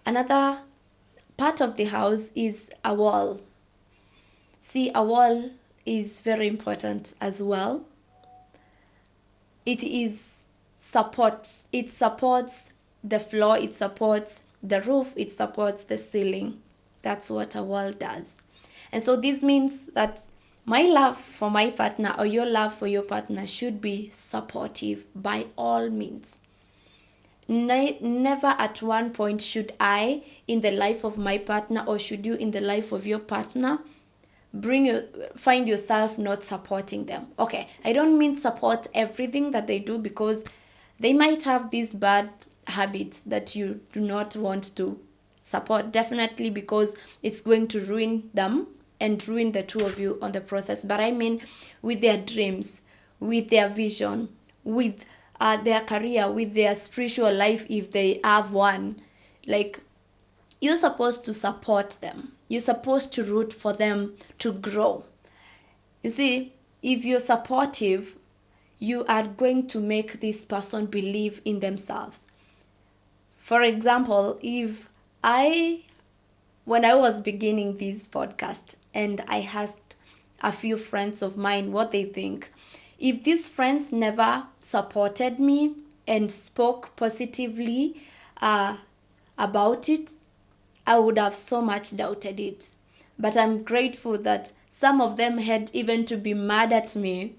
Another part of the house is a wall. See, a wall is very important as well. It is supports. It supports the floor. It supports the roof. It supports the ceiling. That's what a wall does. And so this means that my love for my partner or your love for your partner should be supportive by all means. Never at one point should I, in the life of my partner, or should you in the life of your partner, find yourself not supporting them. Okay, I don't mean support everything that they do, because they might have these bad habits that you do not want to support, definitely, because it's going to ruin them and ruin the two of you on the process. But I mean, with their dreams, with their vision, with their career, with their spiritual life, if they have one, like, you're supposed to support them. You're supposed to root for them to grow. You see, if you're supportive, you are going to make this person believe in themselves. For example, when I was beginning this podcast and I asked a few friends of mine what they think, if these friends never supported me and spoke positively about it, I would have so much doubted it. But I'm grateful that some of them had even to be mad at me,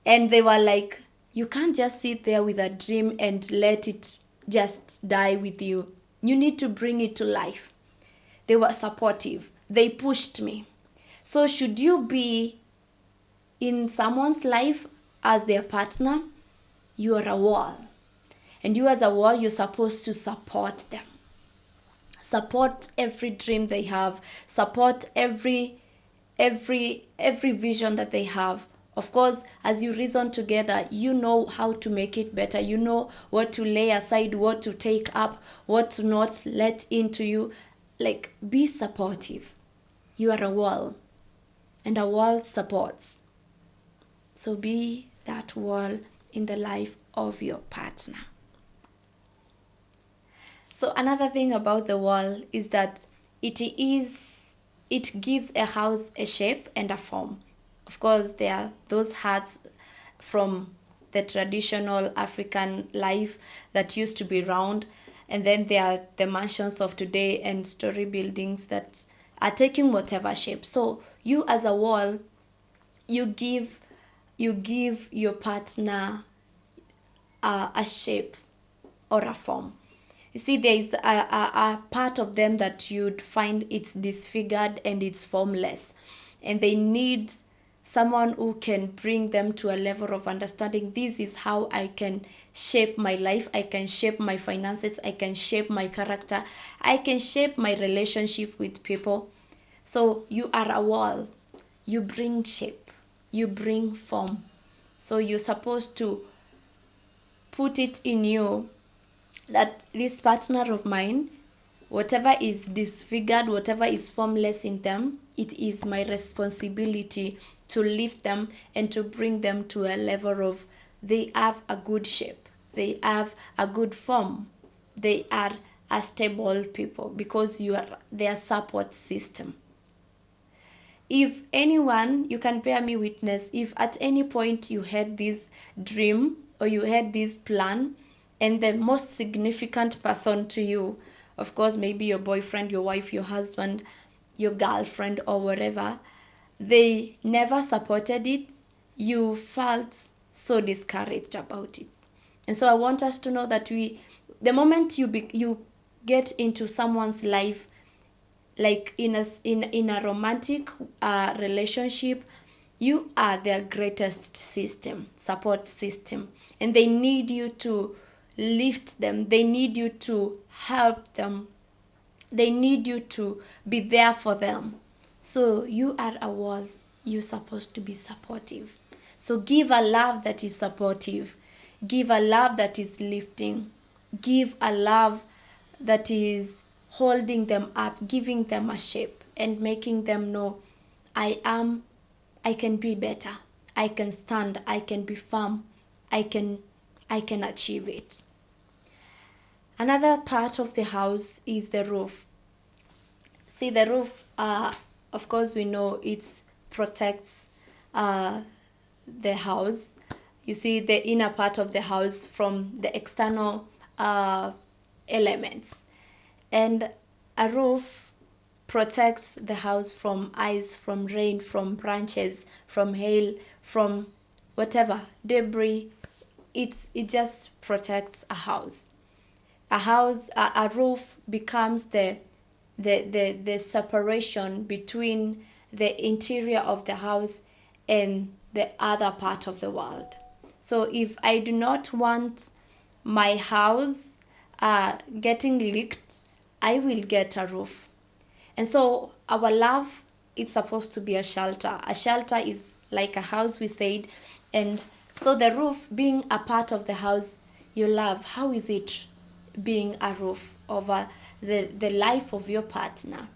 and they were like, you can't just sit there with a dream and let it just die with you. You need to bring it to life. They were supportive. They pushed me. So should you be in someone's life as their partner, you are a wall. And you as a wall, you're supposed to support them. Support every dream they have. Support every vision that they have. Of course, as you reason together, you know how to make it better. You know what to lay aside, what to take up, what to not let into you. Like, be supportive. You are a wall, and a wall supports. So be that wall in the life of your partner. So another thing about the wall is that it gives a house a shape and a form. Of course, there are those huts from the traditional African life that used to be round, and then there are the mansions of today and story buildings that are taking whatever shape. So you as a wall, you give your partner a shape or a form. You see, there is a part of them that you'd find it's disfigured and it's formless. And they need someone who can bring them to a level of understanding. This is how I can shape my life. I can shape my finances. I can shape my character. I can shape my relationship with people. So you are a wall. You bring shape. You bring form. So you're supposed to put it in you that this partner of mine, whatever is disfigured, whatever is formless in them, it is my responsibility to lift them and to bring them to a level of they have a good shape, they have a good form, they are a stable people, because you are their support system. If anyone, you can bear me witness, if at any point you had this dream or you had this plan, and the most significant person to you, of course, maybe your boyfriend, your wife, your husband, your girlfriend, or whatever, they never supported it, you felt so discouraged about it. And so I want us to know that the moment you get into someone's life, like in a romantic relationship, you are their greatest support system, and they need you to lift them. They need you to help them. They need you to be there for them. So you are a wall. You're supposed to be supportive. So give a love that is supportive. Give a love that is lifting. Give a love that is holding them up, giving them a shape, and making them know, I can be better. I can stand. I can be firm. I can achieve it. Another part of the house is the roof. See, the roof, of course, we know it protects uh, the house. You see, the inner part of the house from the external elements. And a roof protects the house from ice, from rain, from branches, from hail, from whatever debris. It just protects a house. A roof becomes the separation between the interior of the house and the other part of the world. So if I do not want my house getting leaked, I will get a roof. And so our love is supposed to be a shelter. A shelter is like a house, we said. And so the roof being a part of the house you love, how is it being a roof over the life of your partner?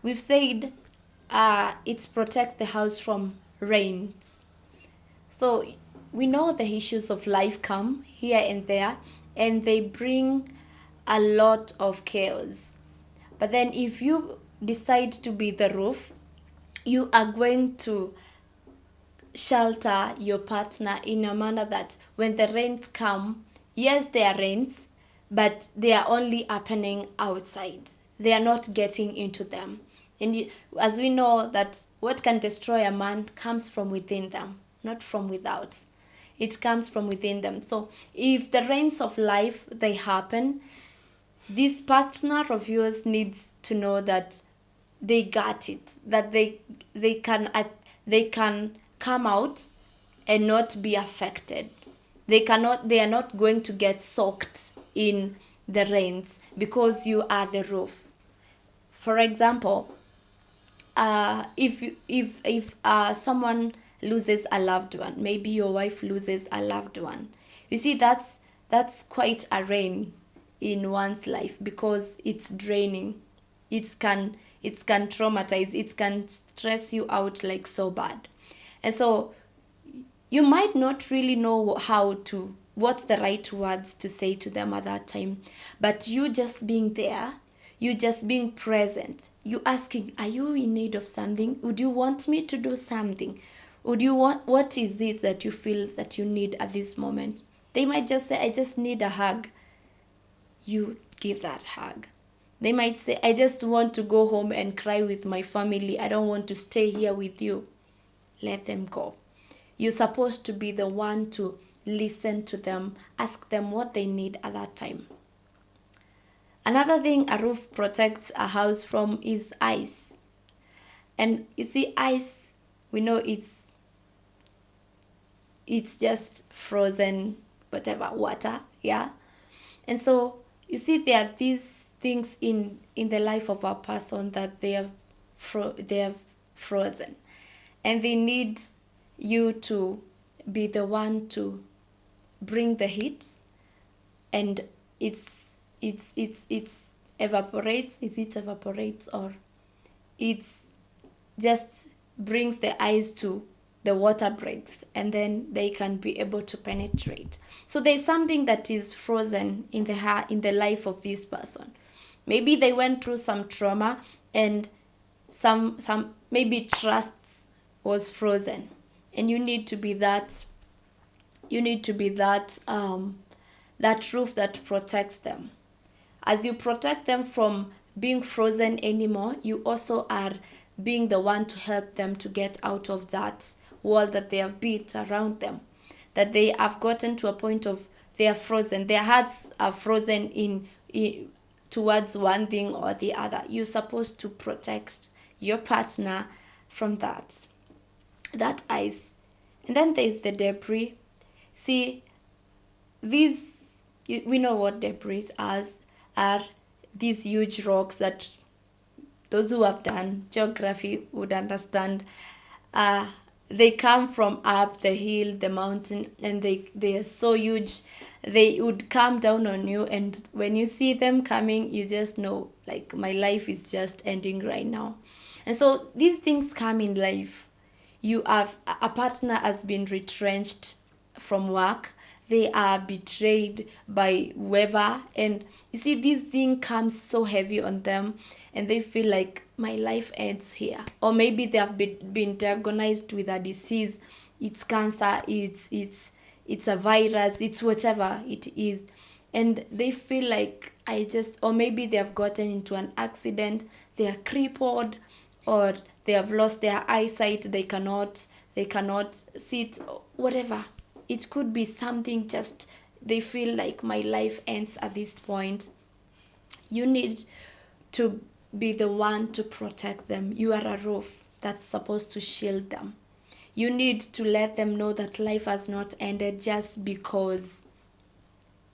We've said it's protect the house from rains. So we know the issues of life come here and there, and they bring a lot of chaos. But then if you decide to be the roof, you are going to shelter your partner in a manner that when the rains come, yes, there are rains, but they are only happening outside. They are not getting into them. And as we know that what can destroy a man comes from within them, not from without. It comes from within them. So if the rains of life, they happen, this partner of yours needs to know that they got it, that they can come out and not be affected. They are not going to get soaked in the rains because you are the roof. For example, if someone loses a loved one, maybe your wife loses a loved one, you see that's quite a rain in one's life because it's draining. It can traumatize, it can stress you out like so bad. And so you might not really know what's the right words to say to them at that time, but you just being there, you just being present, you asking, are you in need of something? Would you want me to do something? What is it that you feel that you need at this moment? They might just say, I just need a hug. You give that hug. They might say, I just want to go home and cry with my family. I don't want to stay here with you. Let them go. You're supposed to be the one to listen to them, ask them what they need at that time. Another thing a roof protects a house from is ice. And you see, ice, we know it's just frozen, whatever, water, yeah? And so you see there are these things in the life of a person that they have frozen. And they need you to be the one to bring the heat, and it evaporates. Is it evaporates, or it's just brings the ice to the water breaks, and then they can be able to penetrate. So there's something that is frozen in the life of this person. Maybe they went through some trauma, and some maybe trust was frozen, and you need to be that that roof that protects them. As you protect them from being frozen anymore, you also are being the one to help them to get out of that wall that they have built around them, that they have gotten to a point of they are frozen, their hearts are frozen in towards one thing or the other. You're supposed to protect your partner from that ice. And then there's the debris. See, we know what debris are these huge rocks that those who have done geography would understand. They come from up the hill, the mountain, and they are so huge. They would come down on you, and when you see them coming, you just know, like, my life is just ending right now. And so these things come in life. You have a partner has been retrenched from work. they are betrayed by whoever, and you see this thing comes so heavy on them, and they feel like my life ends here. Or maybe they have been diagnosed with a disease. It's cancer, it's a virus, it's whatever it is, and they feel like I just, or maybe they have gotten into an accident, they are crippled, or they have lost their eyesight, they cannot sit, whatever. It could be something, just they feel like my life ends at this point. You need to be the one to protect them. You are a roof that's supposed to shield them. You need to let them know that life has not ended just because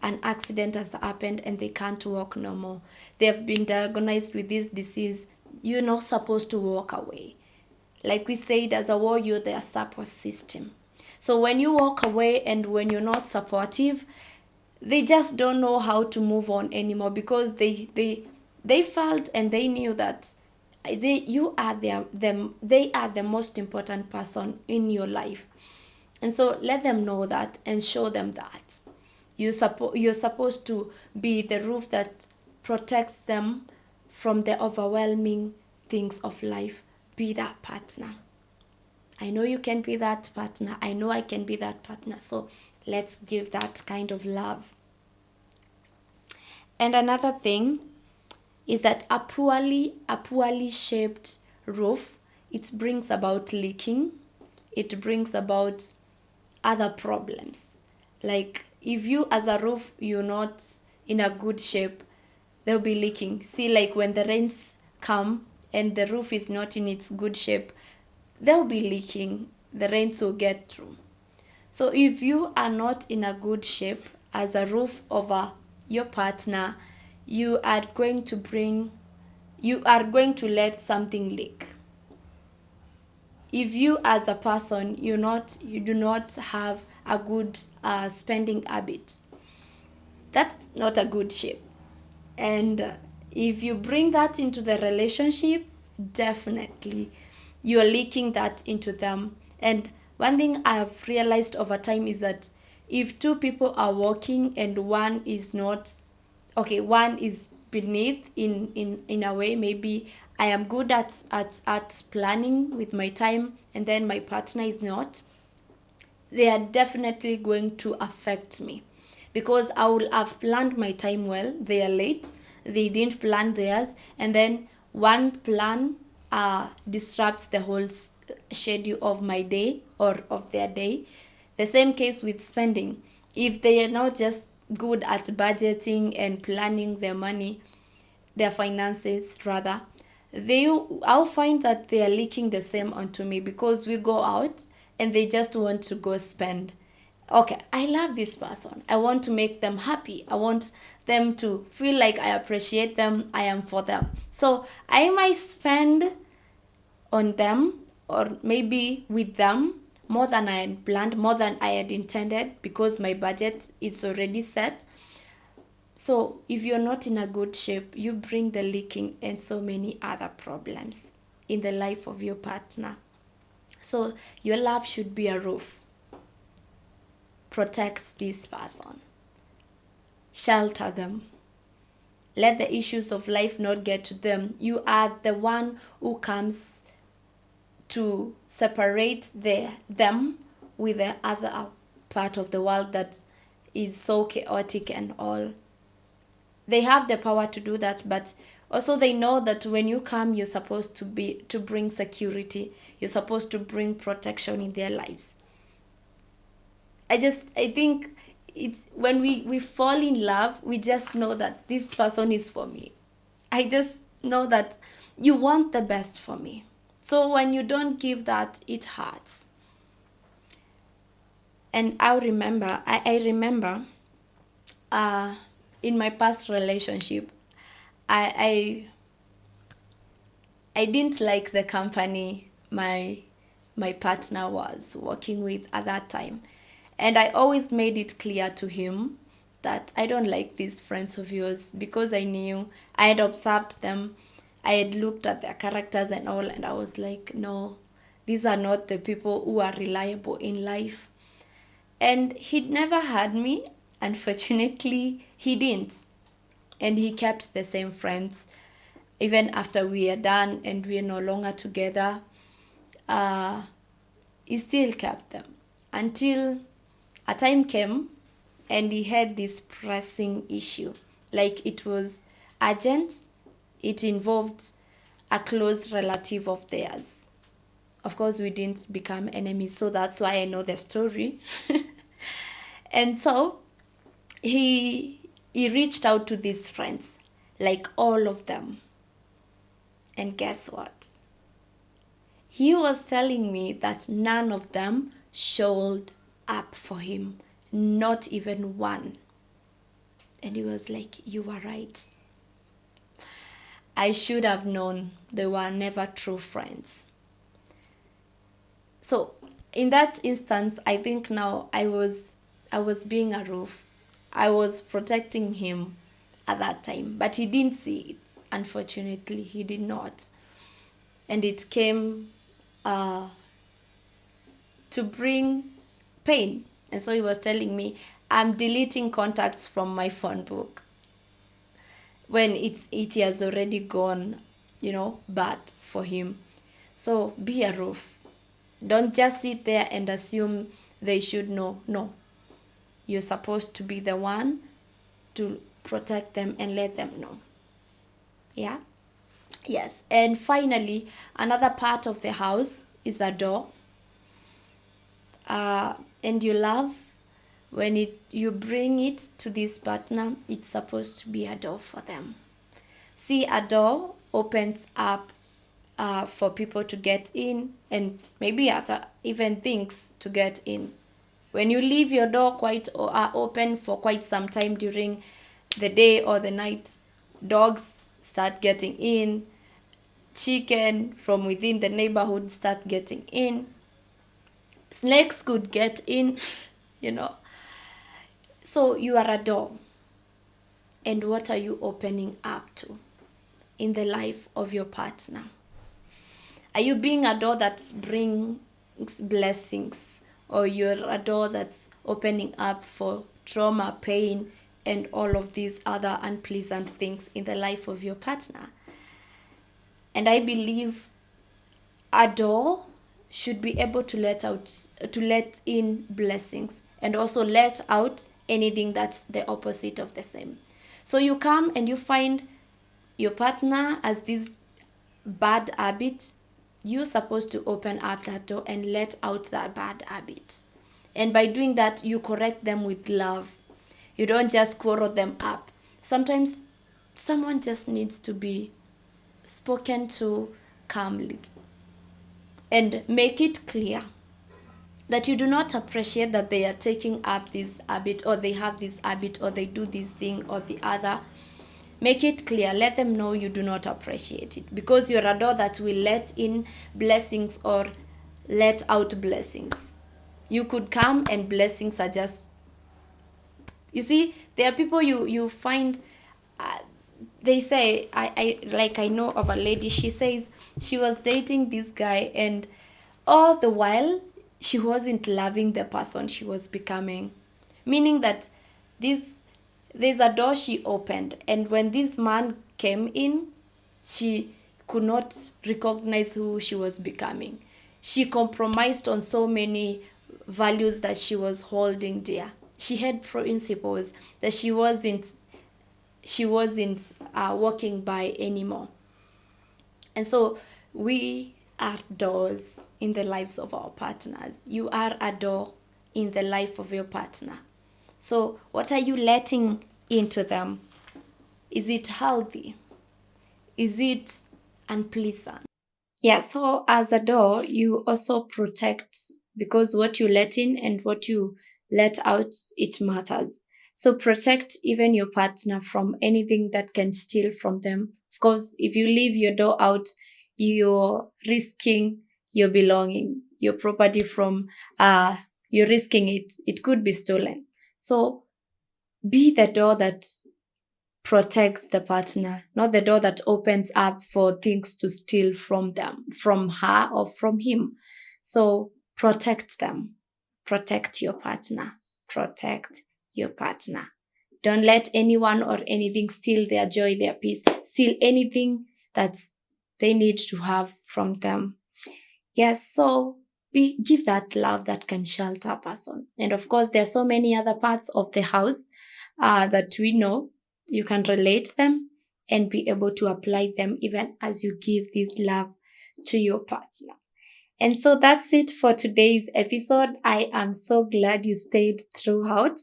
an accident has happened and they can't walk no more. They have been diagnosed with this disease. You're not supposed to walk away. Like we said, as a warrior, they're a support system. So when you walk away and when you're not supportive, they just don't know how to move on anymore, because they felt and they knew that they are the most important person in your life. And so let them know that and show them that you're supposed to be the roof that protects them from the overwhelming things of life. Be that partner. I know you can be that partner. I know I can be that partner. So let's give that kind of love. And another thing is that a poorly shaped roof, it brings about leaking. It brings about other problems. Like if you as a roof, you're not in a good shape, they'll be leaking. See, like when the rains come and the roof is not in its good shape, they'll be leaking. The rains will get through. So if you are not in a good shape as a roof over your partner, you are going to let something leak. If you as a person, you do not have a good spending habit, that's not a good shape. And if you bring that into the relationship, definitely you're leaking that into them. And one thing I have realized over time is that if two people are working and one is not, okay, one is beneath in a way, maybe I am good at planning with my time and then my partner is not, they are definitely going to affect me, because I will have planned my time well. They are late, they didn't plan theirs, and then one plan disrupts the whole schedule of my day or of their day. The same case with spending. If they are not just good at budgeting and planning their money, their finances rather, I'll find that they are leaking the same onto me, because we go out and they just want to go spend. Okay, I love this person, I want to make them happy, I want them to feel like I appreciate them, I am for them, so I might spend on them or maybe with them more than I had planned, more than I had intended, because my budget is already set. So if you're not in a good shape, you bring the leaking and so many other problems in the life of your partner. So your love should be a roof. Protect this person. Shelter them. Let the issues of life not get to them. You are the one who comes to separate them with the other part of the world that is so chaotic and all. They have the power to do that, but also they know that when you come, you're supposed to bring security. You're supposed to bring protection in their lives. I think it's when we fall in love, we just know that this person is for me. I just know that you want the best for me. So when you don't give that, it hurts. And I remember in my past relationship, I didn't like the company my partner was working with at that time. And I always made it clear to him that I don't like these friends of yours, because I knew, I had observed them, I had looked at their characters and all, and I was like, no, these are not the people who are reliable in life. And he'd never had me. Unfortunately, he didn't. And he kept the same friends even after we are done and we are no longer together. He still kept them until a time came and he had this pressing issue. Like it was urgent, it involved a close relative of theirs. Of course, we didn't become enemies, so that's why I know the story. And so he reached out to these friends, like all of them. And guess what? He was telling me that none of them showed up for him, not even one. And he was like, "You were right. I should have known they were never true friends." So in that instance, I think now I was being a roof. I was protecting him at that time, but he didn't see it. Unfortunately, he did not. And it came to bring pain. And so he was telling me, "I'm deleting contacts from my phone book," when it has already gone, bad for him. So be a roof. Don't just sit there and assume they should know. No. You're supposed to be the one to protect them and let them know. Yeah? Yes. And finally, another part of the house is a door. And you love when you bring it to this partner, it's supposed to be a door for them. See, a door opens up for people to get in and maybe even things to get in. When you leave your door quite open for quite some time during the day or the night, dogs start getting in, chicken from within the neighborhood start getting in, snakes could get in, you know. So you are a door. And what are you opening up to in the life of your partner? Are you being a door that brings blessings, or you're a door that's opening up for trauma, pain, and all of these other unpleasant things in the life of your partner? And I believe a door should be able to let in blessings and also let out anything that's the opposite of the same. So you come and you find your partner as this bad habit, you're supposed to open up that door and let out that bad habit. And by doing that, you correct them with love. You don't just quarrel them up. Sometimes someone just needs to be spoken to calmly. And make it clear that you do not appreciate that they are taking up this habit, or they have this habit, or they do this thing or the other. Make it clear. Let them know you do not appreciate it, because you're a door that will let in blessings or let out blessings. You could come and blessings are just... You see, there are people you find... they say, I know of a lady, she says she was dating this guy, and all the while she wasn't loving the person she was becoming. Meaning that there's a door she opened, and when this man came in, she could not recognize who she was becoming. She compromised on so many values that she was holding dear. She had principles that she wasn't walking by anymore. And so we are doors in the lives of our partners. You are a door in the life of your partner. So what are you letting into them? Is it healthy? Is it unpleasant? Yeah, so as a door, you also protect, because what you let in and what you let out, it matters. So protect even your partner from anything that can steal from them. Of course, if you leave your door out, you're risking your belonging, your property from, you're risking it. It could be stolen. So be the door that protects the partner, not the door that opens up for things to steal from them, from her or from him. So protect them. protect your partner. Protect your partner. Don't let anyone or anything steal their joy, their peace, steal anything that they need to have from them. Yes, so give that love that can shelter a person. And of course, there are so many other parts of the house that we know. You can relate them and be able to apply them even as you give this love to your partner. And so that's it for today's episode. I am so glad you stayed throughout.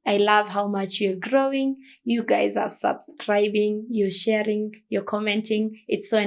I love how much you're growing. You guys are subscribing, you're sharing, you're commenting. It's so